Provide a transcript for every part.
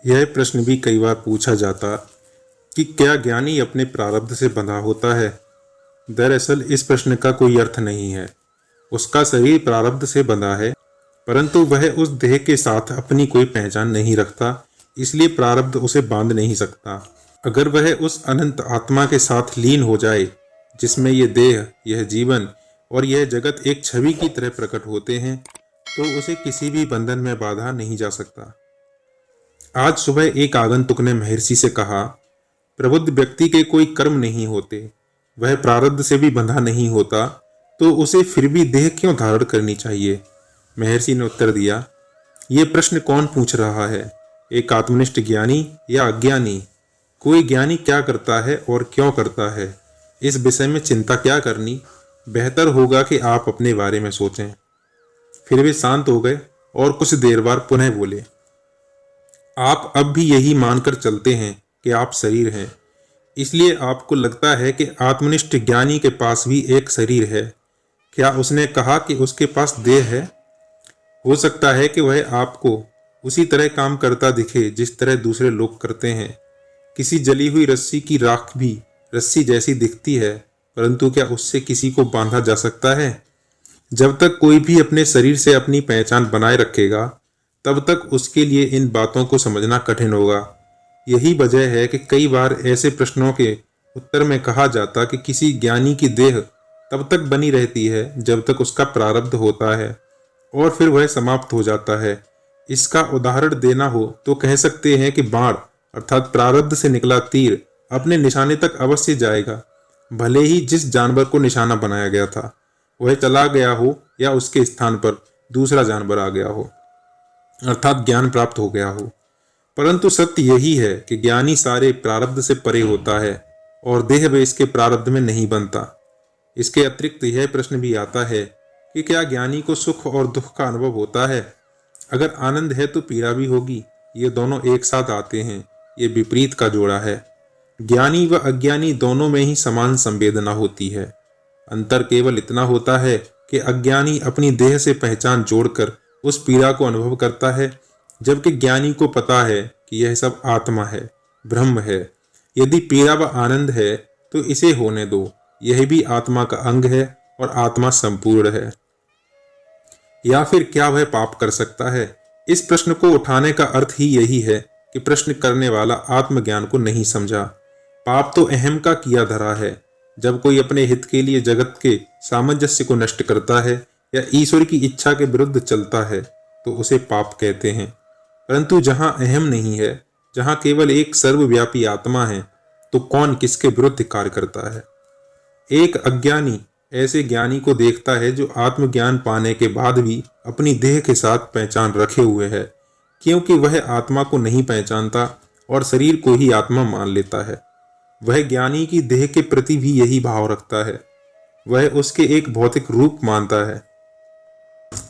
यह प्रश्न भी कई बार पूछा जाता कि क्या ज्ञानी अपने प्रारब्ध से बंधा होता है। दरअसल इस प्रश्न का कोई अर्थ नहीं है। उसका शरीर प्रारब्ध से बंधा है, परंतु वह उस देह के साथ अपनी कोई पहचान नहीं रखता, इसलिए प्रारब्ध उसे बांध नहीं सकता। अगर वह उस अनंत आत्मा के साथ लीन हो जाए जिसमें यह देह, यह जीवन और यह जगत एक छवि की तरह प्रकट होते हैं, तो उसे किसी भी बंधन में बांधा नहीं जा सकता। आज सुबह एक आगंतुक ने महर्षि से कहा, प्रबुद्ध व्यक्ति के कोई कर्म नहीं होते, वह प्रारब्ध से भी बंधा नहीं होता, तो उसे फिर भी देह क्यों धारण करनी चाहिए। महर्षि ने उत्तर दिया, ये प्रश्न कौन पूछ रहा है, एक आत्मनिष्ठ ज्ञानी या अज्ञानी। कोई ज्ञानी क्या करता है और क्यों करता है, इस विषय में चिंता क्या करनी। बेहतर होगा कि आप अपने बारे में सोचें। फिर वे शांत हो गए और कुछ देर बाद पुनः बोले, आप अब भी यही मानकर चलते हैं कि आप शरीर हैं, इसलिए आपको लगता है कि आत्मनिष्ठ ज्ञानी के पास भी एक शरीर है। क्या उसने कहा कि उसके पास देह है? हो सकता है कि वह आपको उसी तरह काम करता दिखे जिस तरह दूसरे लोग करते हैं। किसी जली हुई रस्सी की राख भी रस्सी जैसी दिखती है, परंतु क्या उससे किसी को बांधा जा सकता है? जब तक कोई भी अपने शरीर से अपनी पहचान बनाए रखेगा, तब तक उसके लिए इन बातों को समझना कठिन होगा। यही वजह है कि कई बार ऐसे प्रश्नों के उत्तर में कहा जाता कि किसी ज्ञानी की देह तब तक बनी रहती है जब तक उसका प्रारब्ध होता है, और फिर वह समाप्त हो जाता है। इसका उदाहरण देना हो तो कह सकते हैं कि बाण अर्थात प्रारब्ध से निकला तीर अपने निशाने तक अवश्य जाएगा, भले ही जिस जानवर को निशाना बनाया गया था वह चला गया हो या उसके स्थान पर दूसरा जानवर आ गया हो, अर्थात ज्ञान प्राप्त हो गया हो। परंतु सत्य यही है कि ज्ञानी सारे प्रारब्ध से परे होता है और देह व इसके प्रारब्ध में नहीं बनता। इसके अतिरिक्त यह प्रश्न भी आता है कि क्या ज्ञानी को सुख और दुख का अनुभव होता है? अगर आनंद है तो पीड़ा भी होगी, ये दोनों एक साथ आते हैं, ये विपरीत का जोड़ा है। ज्ञानी व अज्ञानी दोनों में ही समान संवेदना होती है। अंतर केवल इतना होता है कि अज्ञानी अपनी देह से पहचान जोड़कर उस पीड़ा को अनुभव करता है, जबकि ज्ञानी को पता है कि यह सब आत्मा है, ब्रह्म है। यदि पीड़ा व आनंद है तो इसे होने दो, यह भी आत्मा का अंग है और आत्मा संपूर्ण है। या फिर क्या वह पाप कर सकता है? इस प्रश्न को उठाने का अर्थ ही यही है कि प्रश्न करने वाला आत्मज्ञान को नहीं समझा। पाप तो अहम का किया धरा है। जब कोई अपने हित के लिए जगत के सामंजस्य को नष्ट करता है या ईश्वर की इच्छा के विरुद्ध चलता है तो उसे पाप कहते हैं। परंतु जहां अहम नहीं है, जहां केवल एक सर्वव्यापी आत्मा है, तो कौन किसके विरुद्ध कार्य करता है? एक अज्ञानी ऐसे ज्ञानी को देखता है जो आत्मज्ञान पाने के बाद भी अपनी देह के साथ पहचान रखे हुए है, क्योंकि वह आत्मा को नहीं पहचानता और शरीर को ही आत्मा मान लेता है। वह ज्ञानी की देह के प्रति भी यही भाव रखता है, वह उसके एक भौतिक रूप मानता है।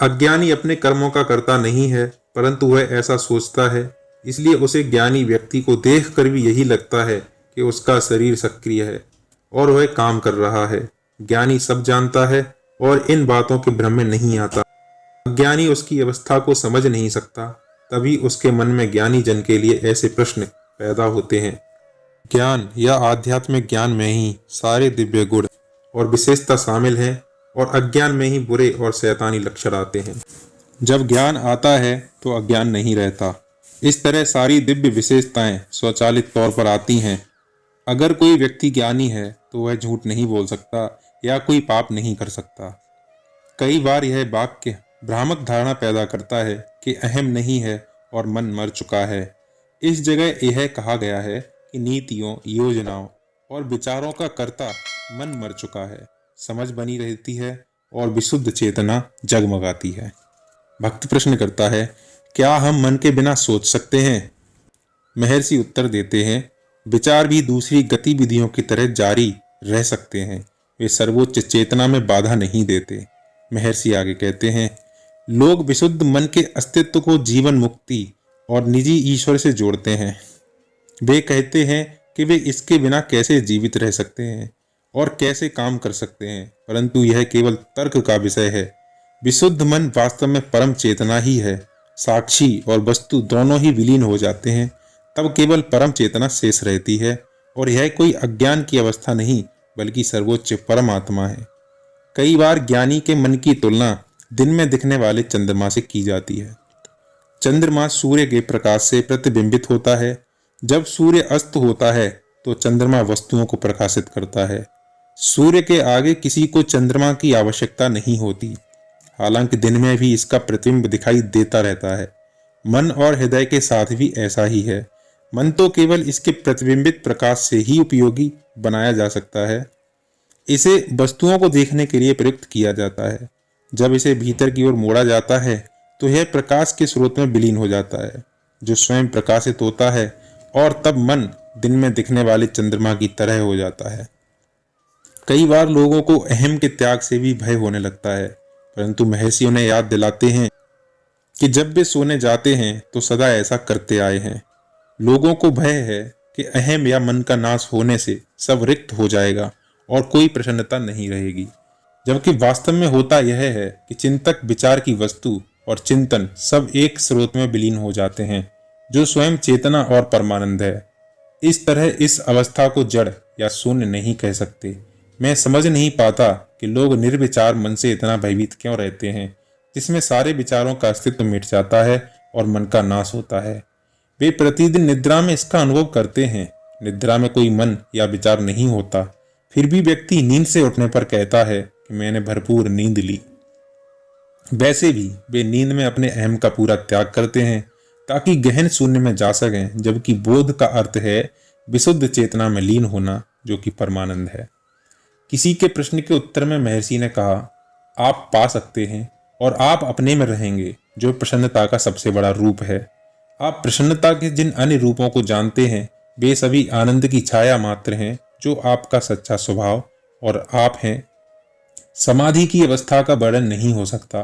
अज्ञानी अपने कर्मों का कर्ता नहीं है, परंतु वह ऐसा सोचता है, इसलिए उसे ज्ञानी व्यक्ति को देखकर भी यही लगता है कि उसका शरीर सक्रिय है और वह काम कर रहा है। ज्ञानी सब जानता है और इन बातों के भ्रम में नहीं आता। अज्ञानी उसकी अवस्था को समझ नहीं सकता, तभी उसके मन में ज्ञानी जन के लिए ऐसे प्रश्न पैदा होते हैं। ज्ञान या आध्यात्मिक ज्ञान में ही सारे दिव्य गुण और विशेषता शामिल है और अज्ञान में ही बुरे और शैतानी लक्षण आते हैं। जब ज्ञान आता है तो अज्ञान नहीं रहता। इस तरह सारी दिव्य विशेषताएं स्वचालित तौर पर आती हैं। अगर कोई व्यक्ति ज्ञानी है तो वह झूठ नहीं बोल सकता या कोई पाप नहीं कर सकता। कई बार यह वाक्य भ्रामक धारणा पैदा करता है कि अहम नहीं है और मन मर चुका है। इस जगह यह कहा गया है कि नीतियों, योजनाओं और विचारों का कर्ता मन मर चुका है, समझ बनी रहती है और विशुद्ध चेतना जगमगाती है। भक्त प्रश्न करता है, क्या हम मन के बिना सोच सकते हैं? महर्षि उत्तर देते हैं, विचार भी दूसरी गतिविधियों की तरह जारी रह सकते हैं, वे सर्वोच्च चेतना में बाधा नहीं देते। महर्षि आगे कहते हैं, लोग विशुद्ध मन के अस्तित्व को जीवन मुक्ति और निजी ईश्वर से जोड़ते हैं। वे कहते हैं कि वे इसके बिना कैसे जीवित रह सकते हैं और कैसे काम कर सकते हैं, परंतु यह केवल तर्क का विषय है। विशुद्ध मन वास्तव में परम चेतना ही है। साक्षी और वस्तु दोनों ही विलीन हो जाते हैं तब केवल परम चेतना शेष रहती है और यह कोई अज्ञान की अवस्था नहीं बल्कि सर्वोच्च परमात्मा है। कई बार ज्ञानी के मन की तुलना दिन में दिखने वाले चंद्रमा से की जाती है। चंद्रमा सूर्य के प्रकाश से प्रतिबिंबित होता है। जब सूर्य अस्त होता है तो चंद्रमा वस्तुओं को प्रकाशित करता है। सूर्य के आगे किसी को चंद्रमा की आवश्यकता नहीं होती, हालांकि दिन में भी इसका प्रतिबिंब दिखाई देता रहता है। मन और हृदय के साथ भी ऐसा ही है। मन तो केवल इसके प्रतिबिंबित प्रकाश से ही उपयोगी बनाया जा सकता है। इसे वस्तुओं को देखने के लिए प्रयुक्त किया जाता है। जब इसे भीतर की ओर मोड़ा जाता है तो यह प्रकाश के स्रोत में विलीन हो जाता है, जो स्वयं प्रकाशित होता है, और तब मन दिन में दिखने वाले चंद्रमा की तरह हो जाता है। कई बार लोगों को अहम के त्याग से भी भय होने लगता है, परंतु महर्षि उन्हें याद दिलाते हैं कि जब वे सोने जाते हैं तो सदा ऐसा करते आए हैं। लोगों को भय है कि अहम या मन का नाश होने से सब रिक्त हो जाएगा और कोई प्रसन्नता नहीं रहेगी, जबकि वास्तव में होता यह है कि चिंतक विचार की वस्तु और चिंतन सब एक स्रोत में विलीन हो जाते हैं, जो स्वयं चेतना और परमानंद है। इस तरह इस अवस्था को जड़ या शून्य नहीं कह सकते। मैं समझ नहीं पाता कि लोग निर्विचार मन से इतना भयभीत क्यों रहते हैं, जिसमें सारे विचारों का अस्तित्व मिट जाता है और मन का नाश होता है। वे प्रतिदिन निद्रा में इसका अनुभव करते हैं। निद्रा में कोई मन या विचार नहीं होता, फिर भी व्यक्ति नींद से उठने पर कहता है कि मैंने भरपूर नींद ली। वैसे भी वे नींद में अपने अहम का पूरा त्याग करते हैं ताकि गहन शून्य में जा सकें, जबकि बोध का अर्थ है विशुद्ध चेतना में लीन होना, जो कि परमानंद है। किसी के प्रश्न के उत्तर में महर्षि ने कहा, आप पा सकते हैं और आप अपने में रहेंगे, जो प्रसन्नता का सबसे बड़ा रूप है। आप प्रसन्नता के जिन अन्य रूपों को जानते हैं वे सभी आनंद की छाया मात्र हैं, जो आपका सच्चा स्वभाव और आप हैं। समाधि की अवस्था का वर्णन नहीं हो सकता,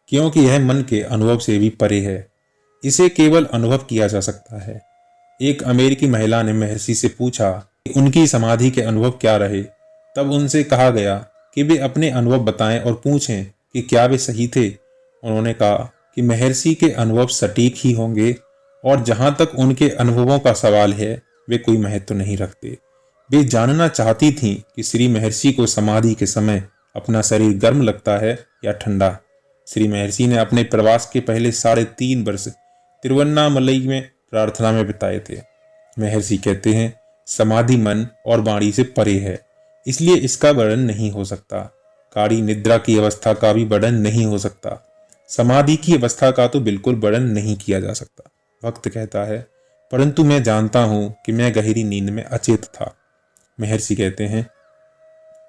क्योंकि यह मन के अनुभव से भी परे है। इसे केवल अनुभव किया जा सकता है। एक अमेरिकी महिला ने महर्षि से पूछा कि उनकी समाधि के अनुभव क्या रहे। तब उनसे कहा गया कि वे अपने अनुभव बताएं और पूछें कि क्या वे सही थे। उन्होंने कहा कि महर्षि के अनुभव सटीक ही होंगे, और जहां तक उनके अनुभवों का सवाल है वे कोई महत्व नहीं रखते। वे जानना चाहती थीं कि श्री महर्षि को समाधि के समय अपना शरीर गर्म लगता है या ठंडा। श्री महर्षि ने अपने प्रवास के पहले 3.5 वर्ष तिरुवन्नामलई में प्रार्थना में बिताए थे। महर्षि कहते हैं, समाधि मन और वाणी से परे है, इसलिए इसका वर्णन नहीं हो सकता। गाढ़ी निद्रा की अवस्था का भी वर्णन नहीं हो सकता। समाधि की अवस्था का तो बिल्कुल वर्णन नहीं किया जा सकता। भक्त कहता है, परंतु मैं जानता हूं कि मैं गहरी नींद में अचेत था। महर्षि कहते हैं,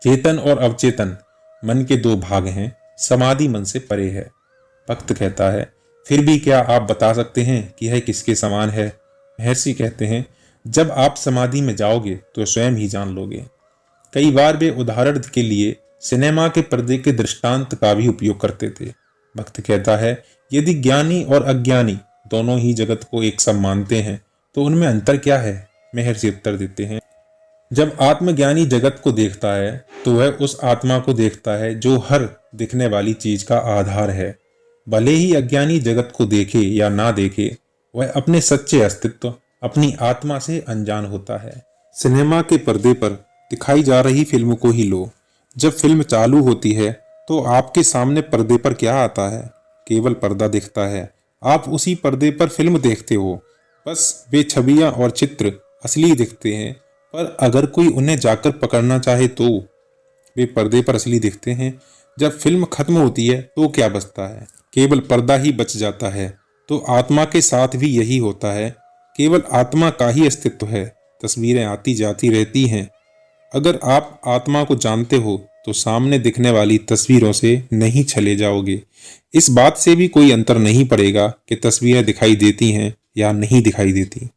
चेतन और अवचेतन मन के 2 भाग हैं, समाधि मन से परे है। भक्त कहता है, फिर भी क्या आप बता सकते हैं कि यह किसके समान है? महर्षि कहते हैं, जब आप समाधि में जाओगे तो स्वयं ही जान लोगे। कई बार वे उदाहरण के लिए सिनेमा के पर्दे के दृष्टांत का भी उपयोग करते थे। भक्त कहता है, यदि ज्ञानी और अज्ञानी दोनों ही जगत को एक सब मानते हैं तो उनमें अंतर क्या है? महर्षि उत्तर देते हैं, जब आत्मज्ञानी जगत को देखता है तो वह उस आत्मा को देखता है जो हर दिखने वाली चीज का आधार है। भले ही अज्ञानी जगत को देखे या ना देखे, वह अपने सच्चे अस्तित्व, अपनी आत्मा से अनजान होता है। सिनेमा के पर्दे पर दिखाई जा रही फिल्म को ही लो। जब फिल्म चालू होती है तो आपके सामने पर्दे पर क्या आता है? केवल पर्दा दिखता है। आप उसी पर्दे पर फिल्म देखते हो, बस वे छवियां और चित्र असली दिखते हैं। पर अगर कोई उन्हें जाकर पकड़ना चाहे तो वे पर्दे पर असली दिखते हैं। जब फिल्म खत्म होती है तो क्या बचता है? केवल पर्दा ही बच जाता है। तो आत्मा के साथ भी यही होता है, केवल आत्मा का ही अस्तित्व है। तस्वीरें आती जाती रहती हैं। अगर आप आत्मा को जानते हो तो सामने दिखने वाली तस्वीरों से नहीं छले जाओगे। इस बात से भी कोई अंतर नहीं पड़ेगा कि तस्वीरें दिखाई देती हैं या नहीं दिखाई देती।